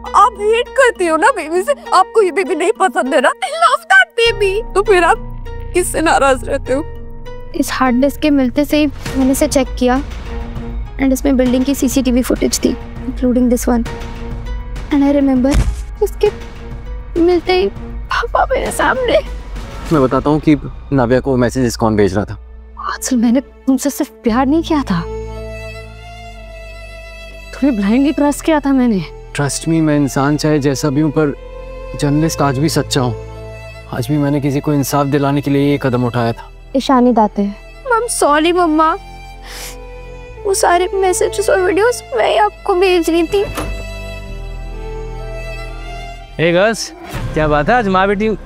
आप हेट करती हो ना बेबी से, आपको ये बेबी नहीं पसंद है ना? I love that baby। तो फिर आप किससे नाराज रहते हो? इस हार्ड डिस्क के मिलते से ही मैंने इसे चेक किया एंड इसमें बिल्डिंग की सीसीटीवी फुटेज थी, including this one. And I remember इसके मिलते ही पापा मेरे सामने। मैं बताता हूँ कि नाविया को मैसेजेस कौन भेज रहा था। असल मैंने तुमसे सिर्फ प्यार नहीं किया था, तुम्हें ब्लाइंडली ट्रस्ट किया था मैंने। ट्रस्ट मी, मैं इंसान चाहे जैसा भी हूँ पर जर्नलिस्ट आज भी सच्चा हूँ। आज भी मैंने किसी को इंसाफ दिलाने के लिए ये कदम उठाया था। ईशानी दाते मम सॉरी मम्मा, वो सारे मैसेजेस और वीडियोस मैं आपको भेज रही थी। हे गर्ल्स, क्या बात है आज माँ बेटी?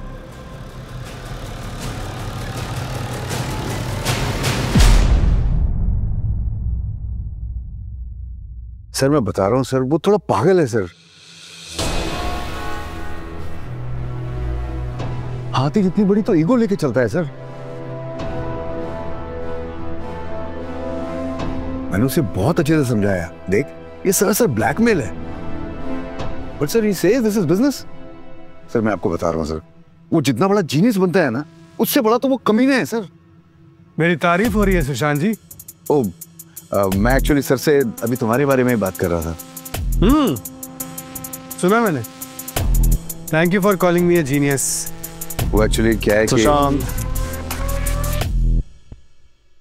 सर मैं बता रहा हूँ सर, वो थोड़ा पागल है सर। हाथी जितनी बड़ी तो ईगो लेके चलता है सर। मैंने उसे बहुत अच्छे से समझाया, देख ये सर ब्लैकमेल है। But sir he says this is business. Sir मैं आपको बता रहा हूँ सर, वो जितना बड़ा जीनियस बनता है ना, उससे बड़ा तो वो कमीना है सर। मेरी तारीफ हो रही है सुशांत जी। ओ मैं एक्चुअली सर से अभी तुम्हारे बारे में बात कर रहा था। सुना मैंने। Thank you for calling me a genius. वो एक्चुअली क्या है Sushant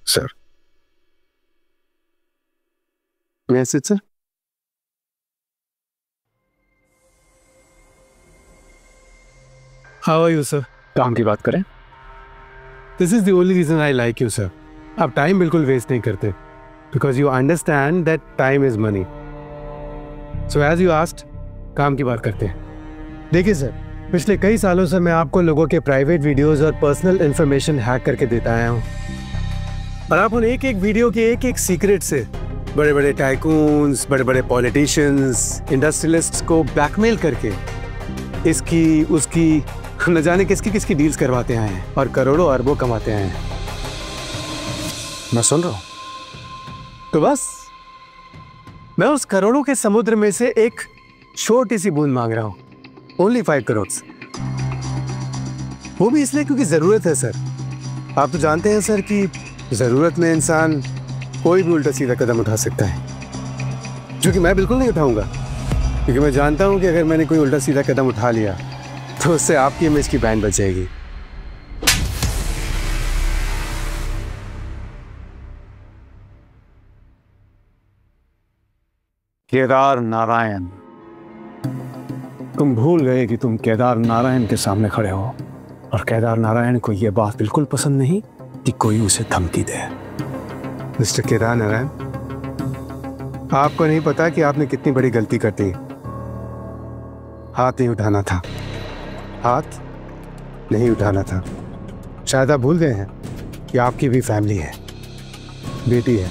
sir. Message sir. How are you sir? काम की बात करें। This is the only reason I like you sir. आप टाइम बिल्कुल वेस्ट नहीं करते, because you understand that time is money. So as you asked, काम की बात करते हैं। देखिए सर, पिछले कई सालों से मैं आपको लोगों के प्राइवेट वीडियोस और पर्सनल इंफॉर्मेशन हैक करके देता आया हूँ, और आप उन एक एक वीडियो के एक एक सीक्रेट से बड़े बड़े टाइकून्स, बड़े बड़े पॉलिटिशियंस, इंडस्ट्रियलिस्ट्स को ब्लैकमेल करके इसकी उसकी न जाने किसकी किसकी डील्स करवाते आए हैं और करोड़ों अरबों कमाते आए हैं। मैं सुन रहा हूँ। तो बस मैं उस करोड़ों के समुद्र में से एक छोटी सी बूंद मांग रहा हूँ, ओनली 5 करोड़। वो भी इसलिए क्योंकि जरूरत है सर। आप तो जानते हैं सर कि जरूरत में इंसान कोई भी उल्टा सीधा कदम उठा सकता है, जो कि मैं बिल्कुल नहीं उठाऊंगा, क्योंकि मैं जानता हूं कि अगर मैंने कोई उल्टा सीधा कदम उठा लिया तो उससे आपकी इमेज की बैंड बच जाएगी। केदार नारायण, तुम भूल गए कि तुम केदार नारायण के सामने खड़े हो, और केदार नारायण को यह बात बिल्कुल पसंद नहीं कि कोई उसे धमकी दे। मिस्टर केदार नारायण, आपको नहीं पता कि आपने कितनी बड़ी गलती कर दी। हाथ नहीं उठाना था, हाथ नहीं उठाना था। शायद आप भूल गए हैं कि आपकी भी फैमिली है, बेटी है।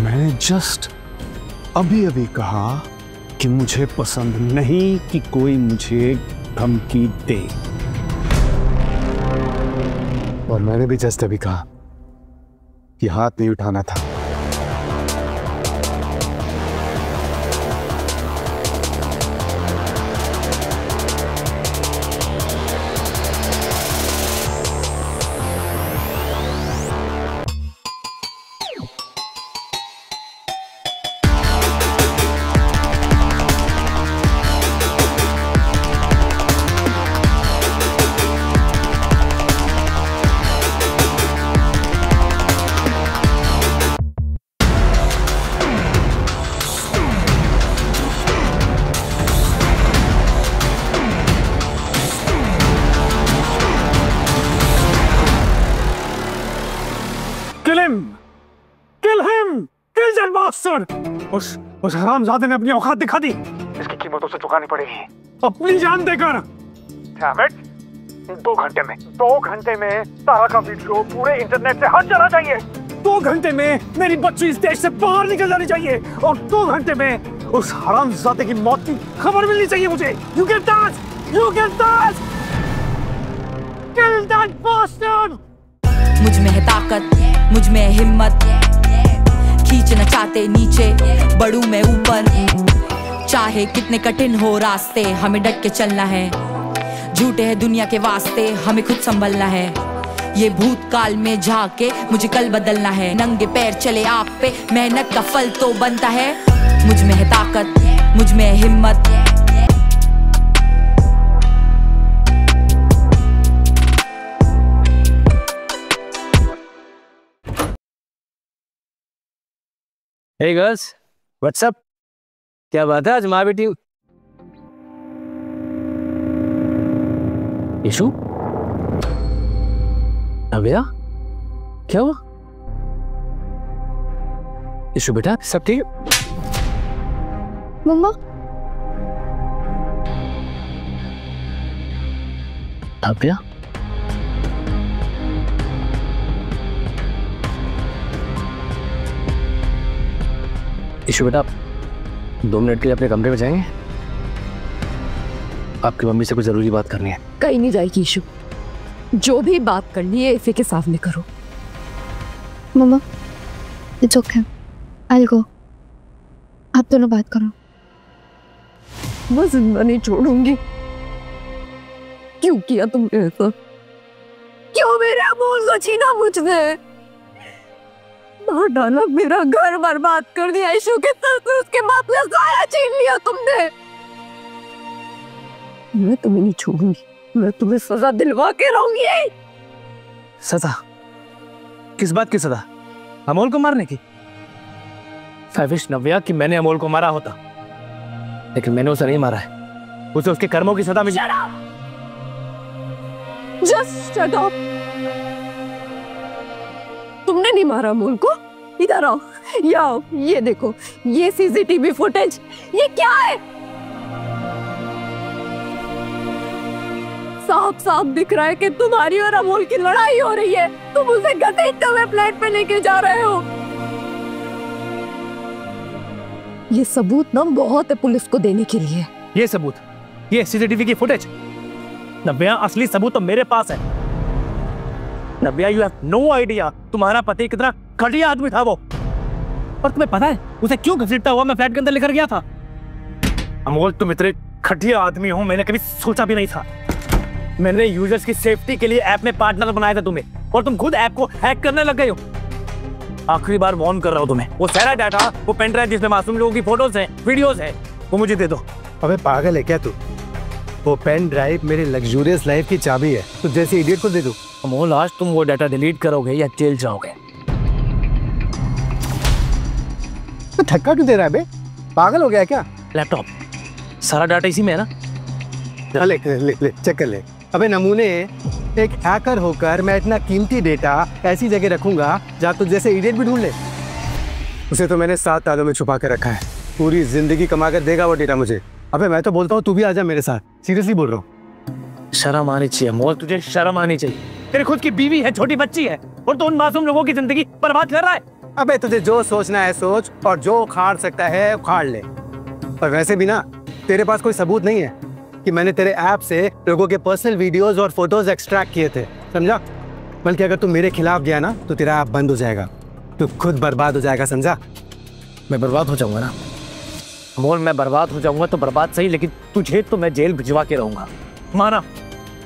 मैंने जस्ट अभी अभी कहा कि मुझे पसंद नहीं कि कोई मुझे धमकी दे, और मैंने भी जस्ट अभी कहा कि हाथ नहीं उठाना था। उस हरामजादे ने अपनी औकात दिखा दी। इसकी कीमत उसे चुकानी पड़ेगी, अपनी जान देकर। डैम इट, 2 घंटे में तारा का वीडियो पूरे इंटरनेट से हट जाना चाहिए। 2 घंटे में मेरी बच्ची इस देश से बाहर निकल जानी चाहिए, और 2 घंटे में उस हरामजादे की मौत की खबर मिलनी चाहिए मुझे। You get that? You get that? Kill that bastard! मुझ में है ताकत, मुझ में है हिम्मत, खींचना चाहते नीचे, बढ़ूं मैं ऊपर। चाहे कितने कठिन हो रास्ते, हमें डट के चलना है। झूठे है दुनिया के वास्ते, हमें खुद संभलना है। ये भूतकाल में झाके मुझे कल बदलना है। नंगे पैर चले आप पे, मेहनत का फल तो बनता है। मुझ में है ताकत, मुझ में है हिम्मत। हे गर्ल्स, व्हाट्स अप? क्या बात है आज माँ बेटी? यशु, नव्या, क्या हुआ? यशु बेटा, सब ठीक? मम्मा, नव्या, यशु बेटा, 2 मिनट के लिए अपने कमरे में जाएंगे? आपकी मम्मी से कुछ जरूरी बात करनी है। कहीं नहीं जाएगी ईशु, जो भी बात करनी है इसी के सामने करो। मम्मा, इट्स ओके, आई गो। आप दोनों बात करो। मैं जिंदा नहीं छोड़ूंगी। क्यों किया तुमने ऐसा? क्यों मेरे अमोल को छीना मुझसे? मार डाला, मेरा घर बर्बाद कर दिया ईशु के साथ, उसके बाद में सारा छीन लिया तुमने। मैं तुम्हें नहीं छोड़ूंगी, मैं तुम्हें सजा दिलवा के रहूंगी। सजा? किस बात की सजा? अमोल को मारने की? I wish नव्या कि मैंने अमोल को मारा होता, लेकिन मैंने उसे नहीं मारा है। उसे उसके कर्मों की सजा मिली। Just shut up! तुमने नहीं मारा अमोल को? इधर आओ, ये आओ, ये देखो, ये सीसीटीवी फुटेज, ये क्या है? साफ साफ दिख रहा है कि तुम्हारी और अमोल की लड़ाई हो रही है। तुम उसे घसीटते हुए फ्लैट पे लेके जा रहे हो। ये सबूत ना बहुत है पुलिस को देने के लिए। ये सबूत, ये सीसीटीवी की फुटेज? नव्या, असली सबूत तो मेरे पास है। नव्या, यू हैव नो आइडिया तुम्हारा पति कितना घटिया आदमी था वो। और तुम्हें पता है उसे क्यों घसीटता हुआ मैं फ्लैट के अंदर लेकर गया था? अमोल, तुम इतने घटिया आदमी हो मैंने कभी सोचा भी नहीं था। मैंने यूजर्स की सेफ्टी के लिए ऐप में पार्टनर बनाया था तुम्हें, और तुम खुद ऐप को हैक करने लग गए हो। आखिरी बार वार्न कर रहा हूं तुम्हें, वो सारा डाटा, वो पेन ड्राइव जिसमें मासूम लोगों की फोटोज हैं, वीडियोस हैं, वो मुझे दे दो। अबे पागल है क्या तू? वो पेन ड्राइव मेरे लग्जूरियस लाइफ की चाबी है, तो जैसे इडियट को दे दूं? अमोल, आज तुम वो डाटा डिलीट करोगे या जेल जाओगे। तो धक्का क्यों दे रहा है बे? पागल हो गया क्या? लैपटॉप, सारा डाटा इसी में है ना? ले ले ले चेक कर ले। अबे नमूने, एक हैकर होकर मैं इतना कीमती डेटा ऐसी जगह रखूंगा जहाँ तुझ जैसे इडियट भी ढूंढ ले? उसे तो मैंने 7 तालों में छुपा कर रखा है। पूरी जिंदगी कमा कर देगा वो डेटा मुझे। अबे मैं तो बोलता हूँ तू भी आजा मेरे साथ, सीरियसली बोल रहा हूँ। शर्म आनी चाहिए अमोल, तुझे शर्म आनी चाहिए। तेरे खुद की बीवी है, छोटी बच्ची है, और तू उन मासूम लोगों की जिंदगी बर्बाद कर रहा है। अबे तुझे जो सोचना है सोच, और जो उखाड़ सकता है उखाड़ ले। और वैसे भी ना, तेरे पास कोई सबूत नहीं है कि मैंने तेरे ऐप से लोगों के पर्सनल वीडियोस और फोटोज एक्सट्रैक्ट किए थे, समझा? बल्कि अगर तू मेरे खिलाफ गया ना तो तेरा ऐप बंद हो जाएगा, तू खुद बर्बाद हो जाएगा, समझा? मैं बर्बाद हो जाऊंगा ना अमोल, मैं बर्बाद हो जाऊंगा तो बर्बाद सही, लेकिन तुझे तो मैं जेल भिजवा के रहूंगा। माना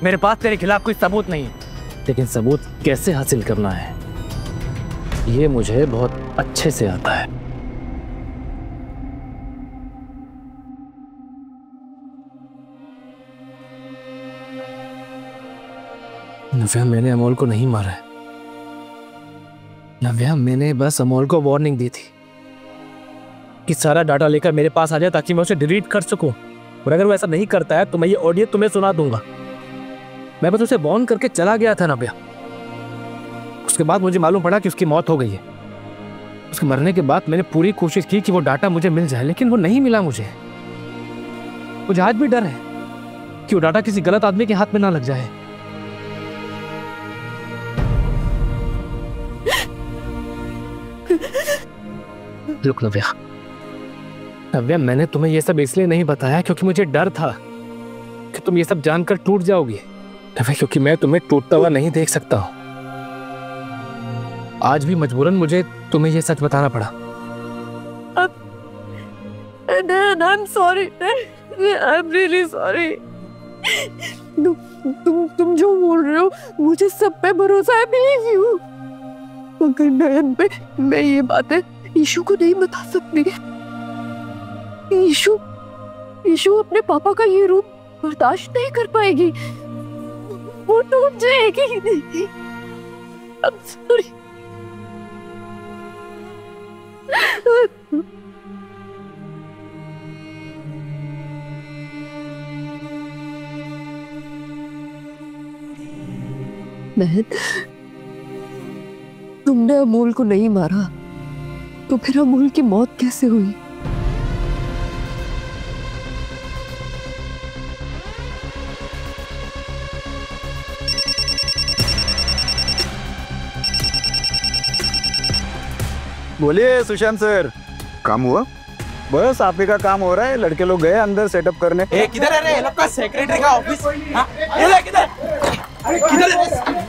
मेरे पास तेरे खिलाफ कोई सबूत नहीं है, लेकिन सबूत कैसे हासिल करना है ये मुझे बहुत अच्छे से आता है। नव्या, मैंने अमोल को नहीं मारा है। नव्या, मैंने बस अमोल को वार्निंग दी थी कि सारा डाटा लेकर मेरे पास आ जाए ताकि मैं उसे डिलीट कर सकूं, और अगर वो ऐसा नहीं करता है तो मैं ये ऑडियो तुम्हें सुना दूंगा। मैं बस उसे वार्न करके चला गया था नव्या। उसके बाद मुझे मालूम पड़ा कि उसकी मौत हो गई है। उसके मरने के बाद मैंने पूरी कोशिश की कि वो डाटा मुझे मिल जाए, लेकिन वो नहीं मिला मुझे। मुझे आज भी डर है कि वो डाटा किसी गलत आदमी के हाथ में ना लग जाए। रुक नव्या, नव्या, मैंने तुम्हें यह सब इसलिए नहीं बताया क्योंकि मुझे डर था कि तुम ये सब जानकर टूट जाओगी। नव्या, क्योंकि मैं तुम्हें टूटता हुआ नहीं देख सकता हूं। आज भी मजबूरन मुझे तुम्हें यह सच बताना पड़ा। I'm sorry. I'm really sorry. तुम जो बोल रहे हो मुझे सब पे भरोसा है, believe you. मगर नयन पे मैं ये बातें ईशु को नहीं बता सकती। ईशु अपने पापा का ये रूप बर्दाश्त नहीं कर पाएगी, वो टूट जाएगी। I'm sorry. बहन, तुमने अमोल को नहीं मारा तो फिर अमोल की मौत कैसे हुई? बोलिए सुशांत सर। काम हुआ? बस आप ही का काम हो रहा है, लड़के लोग गए अंदर सेटअप करने। किधर है रे? लोग का सेक्रेटरी का ऑफिस। ये ले किधर? अरे किधर है?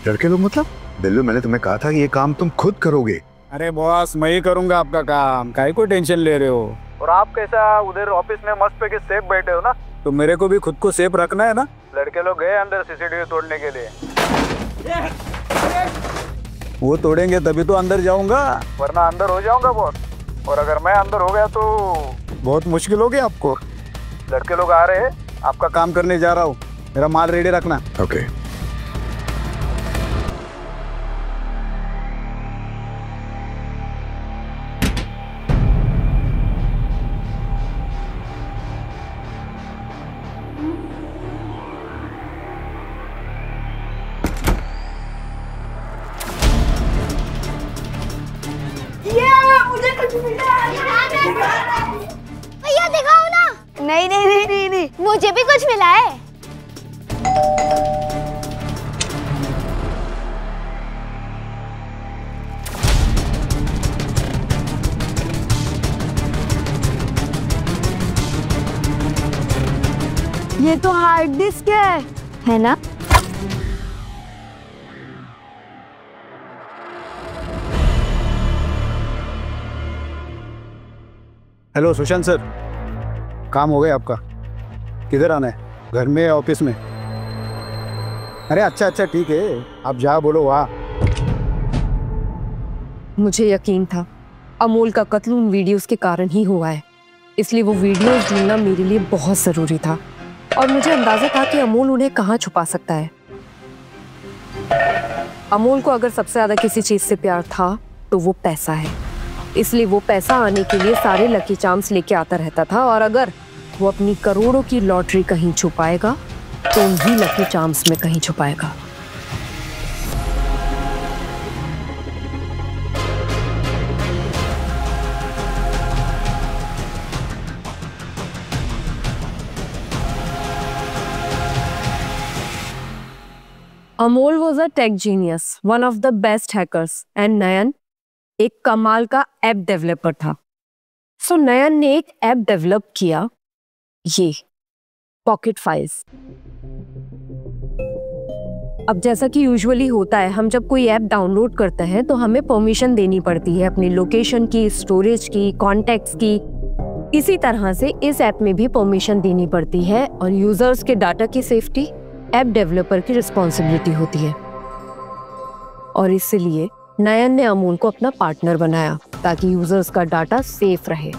लड़के लोग मतलब? दिल्लू, मैंने तुम्हें कहा था कि ये काम तुम खुद करोगे। अरे बॉस, मैं ही करूंगा आपका काम, काहे को टेंशन ले रहे हो? और आप कैसा उधर ऑफिस में मस्त पे सेफ बैठे हो ना, तो मेरे को भी खुद को सेफ रखना है ना। लड़के लोग गए अंदर सीसीटीवी तोड़ने के लिए। वो तोड़ेंगे तभी तो अंदर जाऊंगा, वरना अंदर हो जाऊंगा बॉस। और अगर मैं अंदर हो गया तो बहुत मुश्किल होगी आपको। लड़के लोग आ रहे हैं, आपका काम करने जा रहा हूँ, मेरा माल रेडी रखना। ओके। भैया दिखाओ ना। नहीं नहीं नहीं नहीं नहीं, मुझे भी कुछ मिला है। ये तो हार्ड डिस्क है ना? हेलो सुशांत सर, काम हो गया आपका? किधर आना है, घर में या ऑफिस में? अरे अच्छा ठीक है, आप जहाँ बोलो वहाँ। मुझे यकीन था अमोल का कत्ल उन वीडियोस के कारण ही हुआ है, इसलिए वो वीडियोस ढूंढना मेरे लिए बहुत जरूरी था। और मुझे अंदाजा था कि अमोल उन्हें कहाँ छुपा सकता है। अमोल को अगर सबसे ज्यादा किसी चीज से प्यार था तो वो पैसा है, इसलिए वो पैसा आने के लिए सारे लकी चार्म्स लेके आता रहता था। और अगर वो अपनी करोड़ों की लॉटरी कहीं छुपाएगा तो उन्हीं लकी चार्म्स में कहीं छुपाएगा। Amol was a tech genius, one of the best hackers, and नयन एक कमाल का ऐप डेवलपर था। सो नयन ने एक ऐप डेवलप किया, ये पॉकेट फाइल्स। अब जैसा कि यूजुअली होता है, हम जब कोई ऐप डाउनलोड करते हैं तो हमें परमिशन देनी पड़ती है अपनी लोकेशन की, स्टोरेज की, कॉन्टैक्ट्स की। इसी तरह से इस ऐप में भी परमिशन देनी पड़ती है और यूजर्स के डाटा की सेफ्टी ऐप डेवलपर की रिस्पॉन्सिबिलिटी होती है। और इसलिए नयन ने अमोल को अपना पार्टनर बनाया ताकि यूजर्स का डाटा सेफ रहे।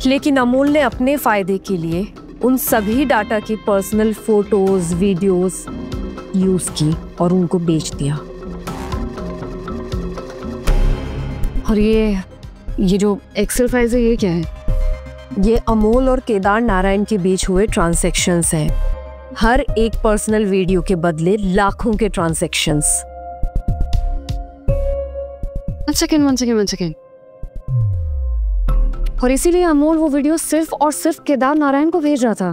लेकिन अमोल ने अपने फायदे के लिए उन सभी डाटा की पर्सनल फोटोज, वीडियोस यूज की और उनको बेच दिया। और ये जो एक्सेल फाइल्स है, ये क्या है? ये अमोल और केदार नारायण के बीच हुए ट्रांजैक्शंस हैं। हर एक पर्सनल वीडियो के बदले लाखों के ट्रांजैक्शंस। One second. और इसीलिए अमोल वो वीडियो सिर्फ और सिर्फ केदार नारायण को भेज रहा था।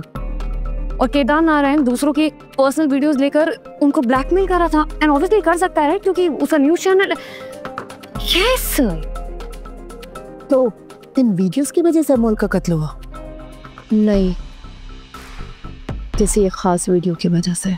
और केदार नारायण दूसरों की पर्सनल वीडियोस लेकर उनको ब्लैकमेल कर रहा था। एंड ऑब्वियसली कर सकता है क्योंकि उसका न्यूज़ चैनल। यस। तो इन वीडियोस की वजह से अमोल का कत्ल हुआ? नहीं, किसी एक खास वीडियो की वजह से।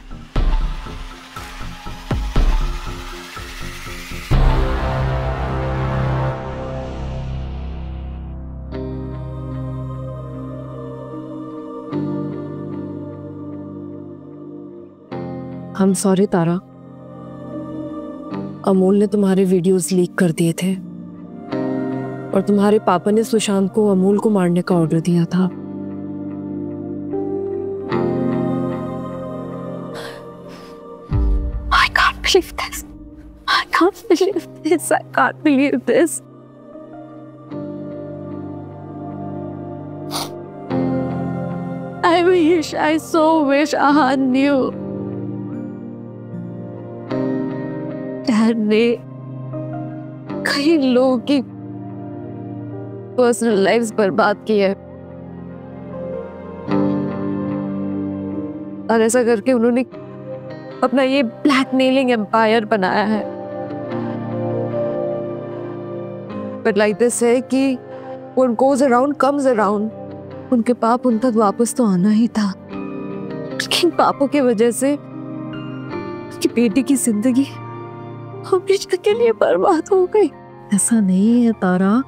हम सॉरी तारा, अमोल ने तुम्हारे वीडियोस लीक कर दिए थे और तुम्हारे पापा ने सुशांत को अमोल को मारने का ऑर्डर दिया था। I can't believe this. I can't believe this. I can't believe this. I so wish Ahan knew. Dad ने कई लोगों की पर्सनल लाइफ्स बर्बाद की है और ऐसा करके उन्होंने अपना ये ब्लैकमेलिंग एम्पायर बनाया है। But like they say कि what goes around comes around. उनके पाप उन तक वापस तो आना ही था, लेकिन पापों की वजह से उनकी बेटी की जिंदगी हमेशा के लिए बर्बाद हो गई। ऐसा नहीं है तारा,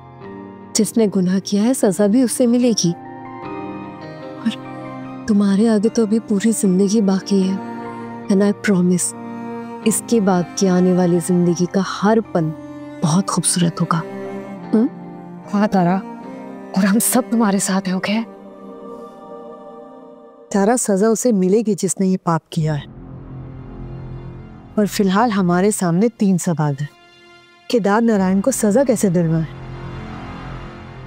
जिसने गुनाह किया है सजा भी उससे मिलेगी और तुम्हारे आगे तो अभी पूरी जिंदगी बाकी है। एंड आई प्रॉमिस इसके बाद की आने वाली जिंदगी का हर पल बहुत खूबसूरत होगा। हाँ तारा, और हम सब तुम्हारे साथ हैं, ओके? तारा, सजा उसे मिलेगी जिसने ये पाप किया है। और फिलहाल हमारे सामने 3 सवाल है। केदार नारायण को सजा कैसे दिलवाएं?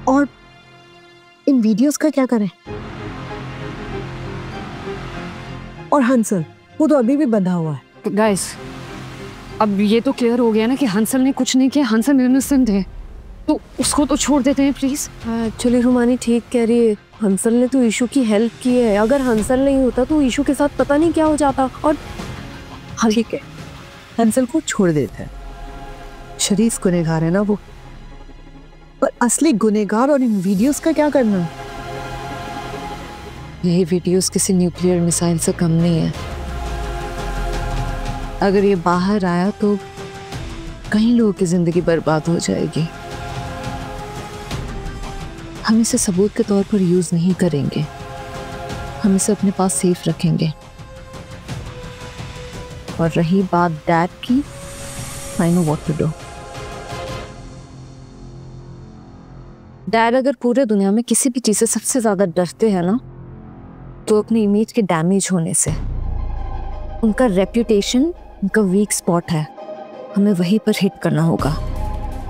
और इन वीडियोस का क्या करें? और हंसल, वो तो अभी भी बंधा हुआ है। गाइस, अब ये तो क्लियर हो गया ना कि हंसल ने कुछ नहीं किया, हंसल इनोसेंट है, तो उसको तो छोड़ देते हैं प्लीज। एक्चुअली रुमानी ठीक कह रही है, हंसल ने तो ईशू की हेल्प की है। अगर हंसल नहीं होता तो ईशू के साथ पता नहीं क्या हो जाता। और हाँ ठीक है, हंसल को छोड़ देते हैं, शरीफ गुनहगार है ना वो, पर असली गुनहगार और इन वीडियोस का क्या करना? ये वीडियोस किसी न्यूक्लियर मिसाइल से कम नहीं है। अगर ये बाहर आया तो कई लोगों की जिंदगी बर्बाद हो जाएगी। हम इसे सबूत के तौर पर यूज नहीं करेंगे, हम इसे अपने पास सेफ रखेंगे। और रही बात डैड की, I know what to do. Dad अगर पूरे दुनिया में किसी भी चीज से सबसे ज्यादा डरते हैं ना, तो अपनी इमेज के डैमेज होने से। उनका रेप्यूटेशन उनका वीक स्पॉट है, हमें वहीं पर हिट करना होगा।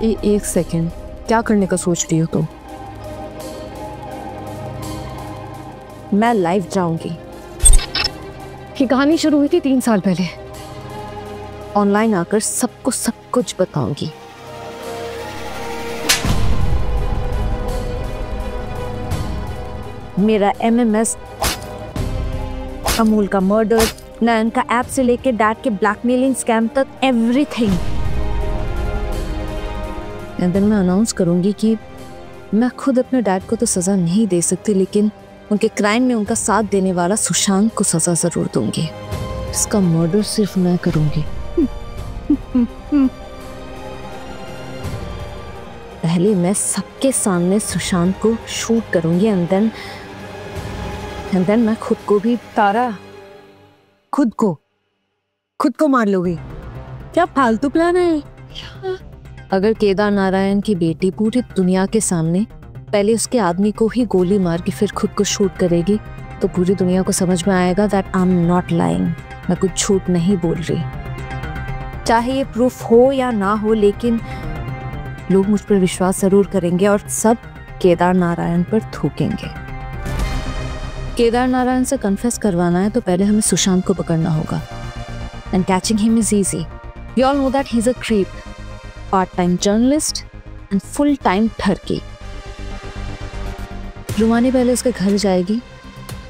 एक सेकेंड, क्या करने का सोच रही हो तुम? मैं लाइव जाऊंगी। ये कहानी शुरू हुई थी 3 साल पहले। ऑनलाइन आकर सबको सब कुछ बताऊंगी। मेरा MMS, अमूल का मर्डर, नयन का ऐप से लेके डैड के ब्लैकमेलिंग स्कैम तक, एवरीथिंग। एंड देन मैं अनाउंस करूंगी कि मैं खुद अपने डैड को तो सजा नहीं दे सकती, लेकिन उनके क्राइम में उनका साथ देने वाला सुशांत को सजा जरूर दूंगी। इसका मर्डर सिर्फ मैं करूंगी। पहले मैं सबके सामने सुशांत को शूट करूंगी एंड देन मैं खुद को भी। तारा, खुद को मार लोगी? क्या फालतू प्लान है? अगर केदार नारायण की बेटी पूरी दुनिया के सामने पहले उसके आदमी को ही गोली मार के फिर खुद को शूट करेगी, तो पूरी दुनिया को समझ में आएगा that I am not lying, मैं कुछ झूठ नहीं बोल रही। चाहे ये प्रूफ हो या ना हो, लेकिन लोग मुझ पर विश्वास जरूर करेंगे और सब केदार नारायण पर थूकेंगे। केदार नारायण से कन्फेस करवाना है तो पहले हमें सुशांत को पकड़ना होगा। And catching him is easy. We all know that he is a creep, part time journalist and full time ठरकी। रुमानी पहले उसके घर जाएगी,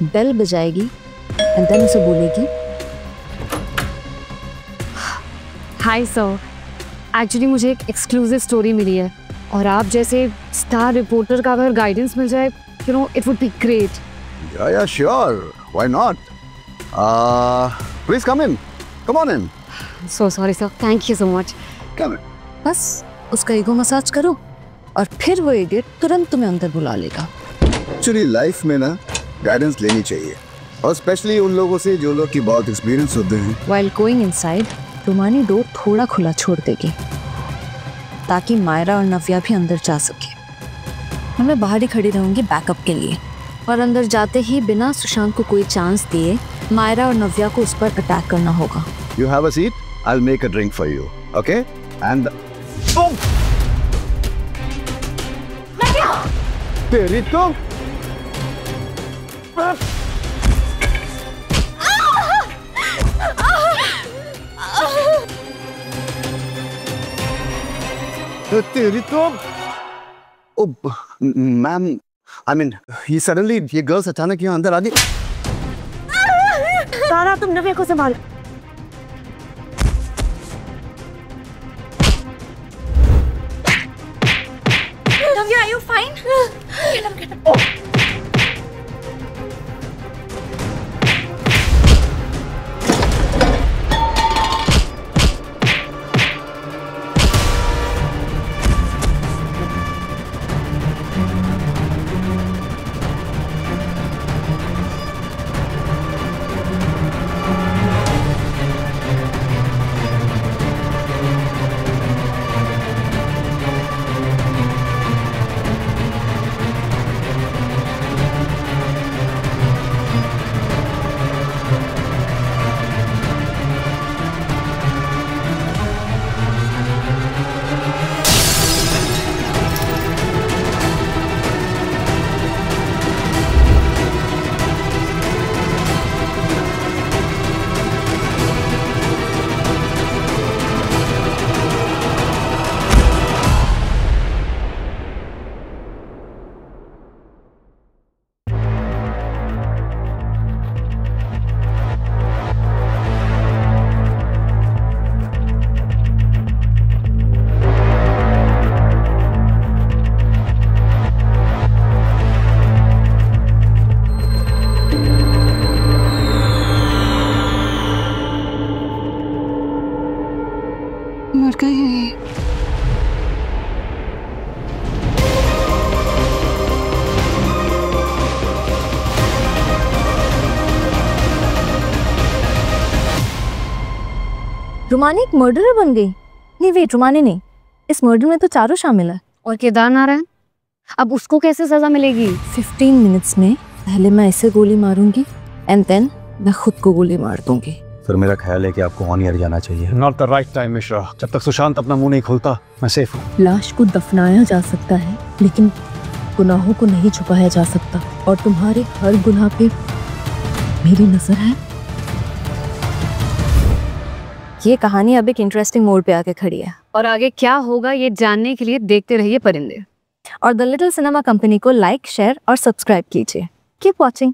बेल बजाएगी एंड देन उसे बोलेगी, हाय सर, एक्चुअली मुझे एक एक्सक्लूसिव स्टोरी मिली है और आप जैसे स्टार रिपोर्टर का अगर गाइडेंस मिल जाए, you know, it would be great. Yeah, sure. Why not? Please come in. Come on in. So sorry sir, thank you so much. Come in. बस उसका ईगो मसाज करो और फिर वो इडियट तुरंत तुम्हें अंदर बुला लेगा। Actually, लाइफ में ना गाइडेंस लेनी चाहिए, और स्पेशली उन लोगों से जो लोग की बहुत एक्सपीरियंस होते हैं। While going inside, रुमानी डोर थोड़ा खुला छोड़ देगी ताकि मायरा और नव्या भी अंदर जा सके। और मैं बाहर ही खड़ी रहूंगी बैकअप के लिए। और अंदर जाते ही बिना सुशांत को कोई चांस दिए मायरा और नव्या को उस पर अटैक करना होगा। You have a seat. I'll make a drink for you. Okay? And तेरी तो तेरी तो मैम आई मीन ये सडनली ये गर्ल्स अचानक यहाँ अंदर आ गई। सारा तुम नव्या को संभाल। नव्या, are you fine? Get up. मर गई। रुमानी एक मर्डरर बन गई। नहीं वेट, रुमानी नहीं, इस मर्डर में तो चारों शामिल है। और केदार नारायण, अब उसको कैसे सजा मिलेगी? 15 मिनट्स में पहले मैं इसे गोली मारूंगी एंड देन मैं खुद को गोली मार दूंगी। सर मेरा ख्याल है कि आपको ऑन एयर जाना चाहिए। Not the right time Mishra. जब तक सुशांत अपना मुंह नहीं खोलता मैं सेफ हूँ। लाश को दफनाया जा सकता है लेकिन गुनाहों को नहीं छुपाया जा सकता, और तुम्हारे हर गुनाह पे मेरी नजर है। ये कहानी अब एक इंटरेस्टिंग मोड़ पे आके खड़ी है, और आगे क्या होगा ये जानने के लिए देखते रहिए परिंदे। और द लिटिल सिनेमा कंपनी को लाइक, शेयर और सब्सक्राइब कीजिए। Keep watching.